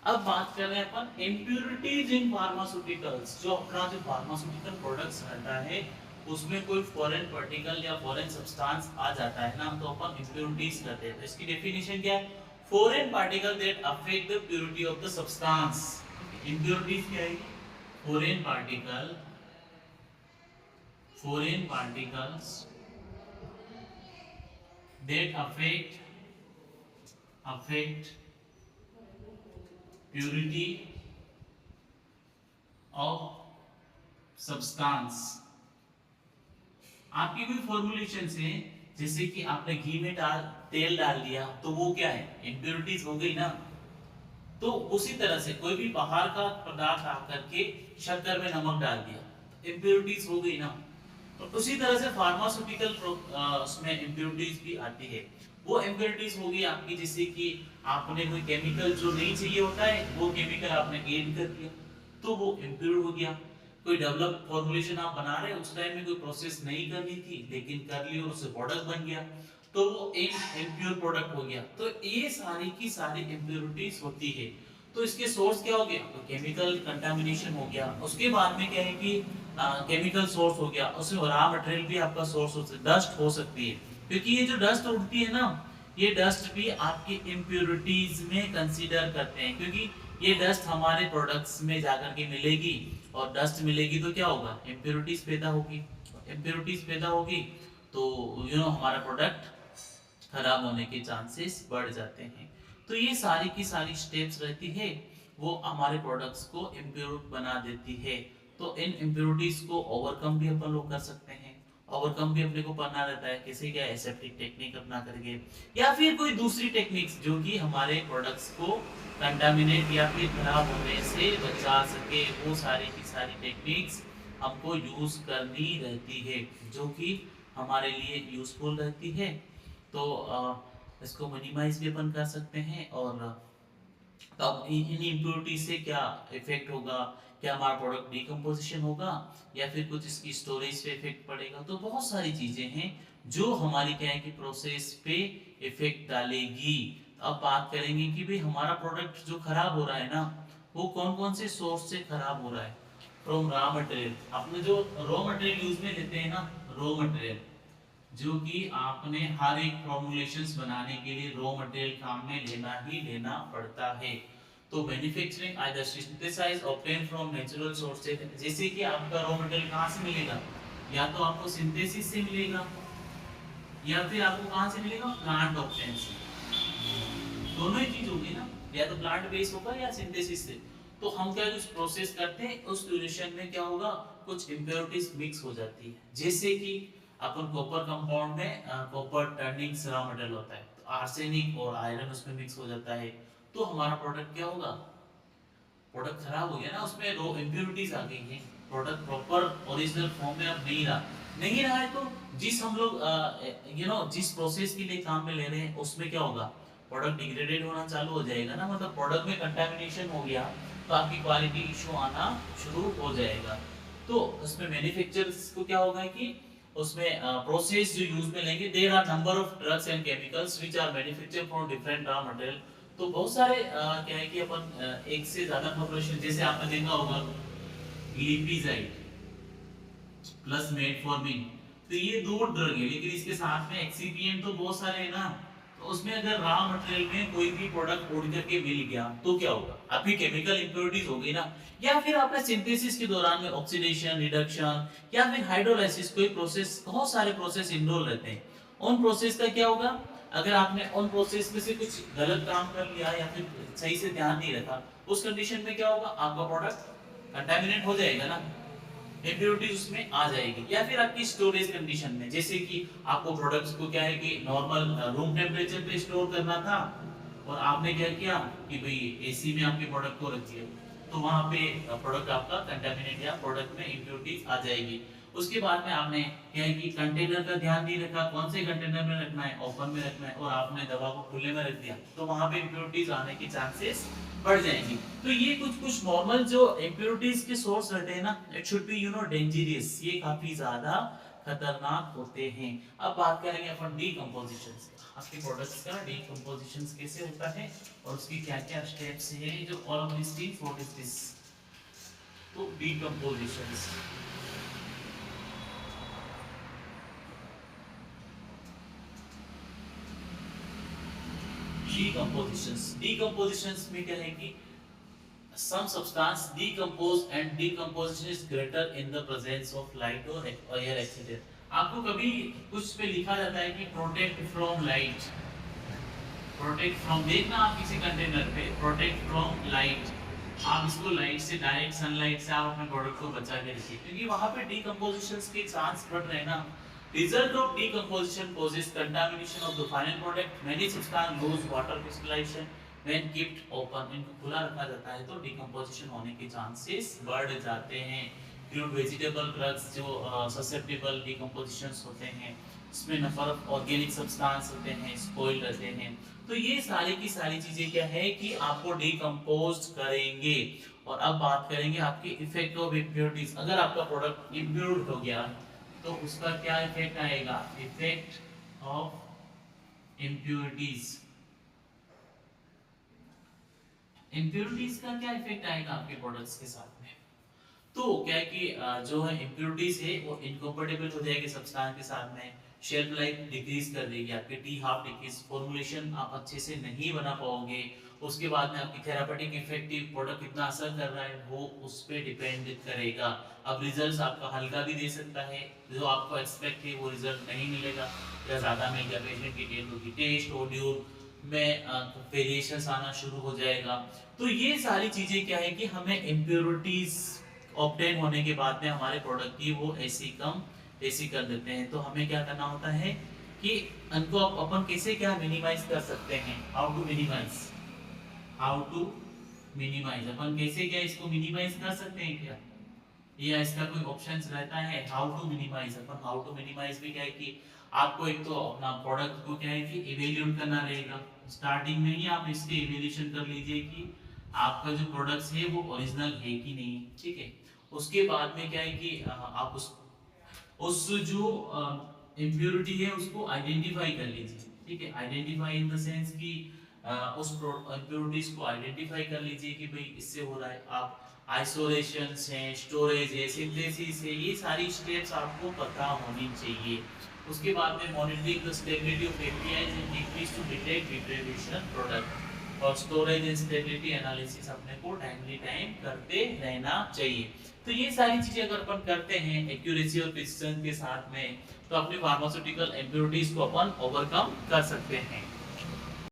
अब बात कर रहे हैं अपन इम्प्योरिटीज इन फार्मास्यूटिकल्स। जो अपना जो फार्मास्यूटिकल प्रोडक्ट्स रहता है उसमें कोई फॉरेन पार्टिकल या फॉरेन सब्सटेंस आ जाता है ना, तो अपन इम्प्योरिटीज कहते हैं। तो इसकी डेफिनेशन क्या है? Foreign particle that affect the purity of the substance. Impurities क्या है? Foreign particle, foreign particles that affect purity of substance. आपकी कोई फॉर्मुलेशन से, जैसे कि आपने घी में तेल डाल दिया तो वो क्या है? इम्प्योरिटीज हो गई ना। तो उसी तरह से कोई भी बाहर का पदार्थ आकर के शक्कर में नमक डाल दिया, इम्प्योरिटीज हो गई ना। तो उसी तरह से फार्मास्यूटिकल उसमें इम्प्योरिटीज भी आती है। वो इम्प्योरिटीज होगी आपकी, जैसे कि आपने कोई केमिकल जो नहीं चाहिए होता है वो केमिकल आपने ऐड कर दिया तो वो इम्प्योर हो गया। कोई डेवलप फॉर्मुलेशन आप बना रहे हैं, उस टाइम में कोई प्रोसेस नहीं करनी थी लेकिन कर ली और उससे प्रोडक्ट बन गया तो वो एक इम्प्योर प्रोडक्ट हो गया। तो ये सारी की सारी इम्प्योरिटीज होती है। तो इसके सोर्स क्या हो गया? तो केमिकल कंटामिनेशन हो गया। उसके बाद में क्या है कि केमिकल सोर्स हो गया, उसमें रॉ मटेरियल भी आपका सोर्स हो सकता है, डस्ट हो सकती है। क्योंकि ये जो डस्ट उड़ती है ना, ये डस्ट भी आपकी इम्प्योरिटीज में कंसीडर करते हैं, क्योंकि ये डस्ट हमारे प्रोडक्ट्स में जाकर के मिलेगी और डस्ट मिलेगी तो क्या होगा? इम्प्योरिटीज पैदा होगी। इम्प्योरिटीज पैदा होगी तो हमारा प्रोडक्ट खराब होने के चांसेस बढ़ जाते हैं। तो ये सारी की सारी स्टेप्स रहती है, वो हमारे प्रोडक्ट्स को इम्प्योर बना देती है। तो इन इम्प्योरिटीज को ओवरकम भी अपन लोग कर सकते हैं। ओवरकम भी अपने को करना रहता है, किसी क्या एसेप्टिक टेक्निक अपना करके या फिर कोई दूसरी टेक्निक्स जो कि हमारे प्रोडक्ट्स को कंटामिनेट या फिर खराब होने से बचा सके। वो सारी की सारी टेक्निक्स हमको यूज करनी रहती है, जो कि हमारे लिए यूजफुल रहती है। तो इसको मिनिमाइज भी अपन कर सकते हैं। और तब इन इम्प्योरिटी से क्या इफेक्ट होगा? क्या हमारा प्रोडक्ट डिकम्पोजिशन होगा या फिर कुछ इसकी स्टोरेज पे इफेक्ट पड़ेगा? तो बहुत सारी चीजें हैं जो हमारी क्या है कि प्रोसेस पे इफेक्ट डालेगी। अब बात करेंगे कि भाई हमारा प्रोडक्ट जो खराब हो रहा है ना, वो कौन कौन से सोर्स से खराब हो रहा है। फ्रॉम रॉ मटेरियल, अपने जो रॉ मटेरियल यूज में लेते हैं ना, रॉ मटेरियल जो कि आपने हर एक फॉर्मुलेशंस बनाने के लिए रॉ मटेरियल काम में लेना ही लेना पड़ता है। तो manufacturing either synthesise obtain from natural sources. जैसे कि आपका रॉ मटेरियल कहाँ से मिलेगा? या तो आपको सिंथेसिस से मिलेगा या फिर आपको कहाँ से मिलेगा? प्लांट ऑब्टेन से। दोनों ही चीज होगी ना, या तो प्लांट बेस होगा या सिंथेसिस से। तो हम क्या कुछ प्रोसेस करते हैं, उस ड्यूरेशन में क्या होगा? कुछ इम्प्योरिटीज मिक्स हो जाती है। जैसे कि अपन कॉपर कंपाउंड में कॉपर टर्निंग रॉ मटेरियल होता है, तो आर्सेनिक और आयरन उसमें मिक्स हो जाता है। तो हमारा प्रोडक्ट क्या होगा? प्रोडक्ट खराब हो गया ना, उसमें रो इम्प्योरिटीज आ गई हैं। प्रोडक्ट प्रॉपर ओरिजिनल फॉर्म में अब नहीं रहा है। तो जिस हम लोग जिस प्रोसेस के लिए काम में ले रहे हैं उसमें क्या होगा? प्रोडक्ट डिग्रेडेड होना चालू हो जाएगा ना, मतलब प्रोडक्ट में कंटामिनेशन हो गया तो आपकी क्वालिटी इशू आना शुरू हो जाएगा। तो उसमें मैन्युफैक्चरर्स को क्या होगा कि उसमें प्रोसेस जो यूज में लेंगे, there are number of drugs and chemicals which are manufactured from different raw material. तो बहुत सारे क्या है कि अपन एक से ज्यादा फॉर्मुलेशन, जैसे आपने देखा होगा ग्लिपिजाइड प्लस मेटफॉर्मिन, तो ये दो ड्रग है लेकिन इसके साथ में एक्सीपिएंट तो बहुत सारे हैं ना। तो उसमें अगर रॉ मटेरियल में कोई भी प्रोडक्ट उड़ करके मिल गया तो क्या होगा? आपकी केमिकल इंप्योरिटीज हो गई ना। या फिर आपने सिंथेसिस के दौरान में ऑक्सीडेशन, रिडक्शन या फिर हाइड्रोलाइसिस, कोई प्रोसेस, बहुत सारे प्रोसेस इन्वॉल्व रहते हैं। उन प्रोसेस का क्या होगा? अगर आपने उन प्रोसेस में से कुछ गलत काम कर लिया या फिर सही से ध्यान नहीं रखा, उस कंडीशन में क्या होगा? आपका प्रोडक्ट कंटामिनेट हो जाएगा ना, इम्प्योरिटीज उसमें आ जाएगी। या फिर आपकी स्टोरेज कंडीशन में, जैसे कि आपको प्रोडक्ट्स को क्या है कि नॉर्मल रूम टेम्परेचर पे स्टोर करना था और आपने क्या किया कि भाई एसी में आपके प्रोडक्ट को रख दिया, तो वहां पे प्रोडक्ट आपका कंटामिनेट या प्रोडक्ट में इम्प्योरिटीज आ जाएगी। उसके बाद में आपने क्या है कि कंटेनर का ध्यान नहीं रखा, कौन से कंटेनर में रखना है, ओपन में रखना है, और आपने दवा को खुले में रख दिया तो वहां पे इम्प्योरिटीज आने की चांसेस बढ़ जाएंगी। तो ये कुछ नॉर्मल जो इम्प्योरिटीज के सोर्स रहते हैं ना, इट शुड बी डेंजरस, ये काफी ज्यादा खतरनाक होते हैं। अब बात करेंगे अपन डीकंपोजिशन से, आपके प्रोडक्ट्स का डीकंपोजिशन कैसे होता है और उसकी क्या क्या स्टेप्स हैं, जो all of this things what is this. तो डीकंपोजिशन, डीकंपोजिशंस में क्या है कि some substance decompose and decomposition is greater in the presence of light or air accident। आपको कभी कुछ पे लिखा जाता है कि protect from light, protect from, देखना आप किसी कंटेनर पे प्रोटेक्ट फ्रॉम लाइट, आप इसको लाइट से, डायरेक्ट सनलाइट से आप अपने प्रोडक्ट को बचा के रखिए, क्योंकि वहां पे डीकंपोजिशन के चांस बढ़ रहे हैं ना। Result of decomposition causes contamination of the final product, many substance lose water crystallization when kept open। इनको खुला रखा जाता है तो डीकंपोजिशन होने के चांसेस बढ़ जाते हैं। क्रूड वेजिटेबल ड्रग्स जो ससेप्टेबल डीकंपोजिशंस होते हैं, इसमें नंबर ऑफ ऑर्गेनिक सब्सटेंस होते हैं, स्पॉइल रहते हैं। तो ये सारी की सारी चीजें क्या है कि आपको डीकंपोज करेंगे। और अब बात करेंगे आपके इफेक्ट ऑफ इम्प्योरिटीज। अगर आपका प्रोडक्ट इम्प्योर्ड हो गया तो उसका क्या इफेक्ट आएगा, इफेक्ट ऑफ इम्प्योरिटीज। इम्प्योरिटीज का क्या इफेक्ट आएगा आपके प्रोडक्ट्स के साथ में। तो क्या है कि जो है इम्प्योरिटीज है वो इनकम्पेटिबल हो जाएगी सब्सटेंस के साथ में, शेल्फ लाइफ डिक्रीज कर देगी, आपके टी हाफ डिक्रीज, फॉर्मुलेशन आप अच्छे से नहीं बना पाओगे। उसके बाद में आपकी थेरापेटिक इफेक्टिव प्रोडक्ट कितना असर कर रहा है वो उस पर डिपेंड करेगा। अब रिजल्ट आपका हल्का भी दे सकता है, जो आपको एक्सपेक्ट है वो रिजल्ट नहीं मिलेगा, या ज़्यादा मिल गया, पेशेंट की टेस्ट ऑडियो में वेरिएशंस आना शुरू हो जाएगा। तो ये सारी चीज़ें क्या है कि हमें इम्प्योरिटीज ऑब्टेन होने के बाद में हमारे प्रोडक्ट की वो ऐसी कर देते हैं। तो हमें क्या करना होता है कि उनको अपन कैसे क्या मिनिमाइज कर सकते हैं, हाउ टू मिनिमाइज अपन कैसे क्या इसको मिनिमाइज कर सकते हैं क्या, या इसका कोई ऑप्शंस रहता है हाउ टू मिनिमाइज। अपन हाउ टू मिनिमाइज भी क्या है कि आपको एक तो अपना प्रोडक्ट को क्या है कि इवेल्यूएट करना रहेगा। स्टार्टिंग में ही आप इसके इवेल्यूएशन कर लीजिए कि आपका जो प्रोडक्ट्स है वो ओरिजिनल है कि नहीं, ठीक है। उसके बाद में क्या है कि आप उस जो इम्प्योरिटी है उसको आइडेंटिफाई कर लीजिए, ठीक है। आइडेंटिफाई इन द सेंस कि उस इम्प्योरिटीज को आइडेंटिफाई कर लीजिए कि भाई इससे हो रहा है। आप आइसोलेशन है, स्टोरेज है, सिंथेसिस है, ये सारी स्टेप्स आपको पता होनी चाहिए। उसके बाद में monitoring the stability of APIs and techniques to detect degradation product, और स्टोरेज एंड स्टेबिलिटी एनालिसिस अपने को टाइम करते रहना चाहिए। तो ये सारी चीजें अगर अपन करते हैं एक्यूरेसी और प्रिसिजन के साथ में, तो अपने फार्मास्यूटिकल इम्प्योरिटीज को अपन ओवरकम कर सकते हैं।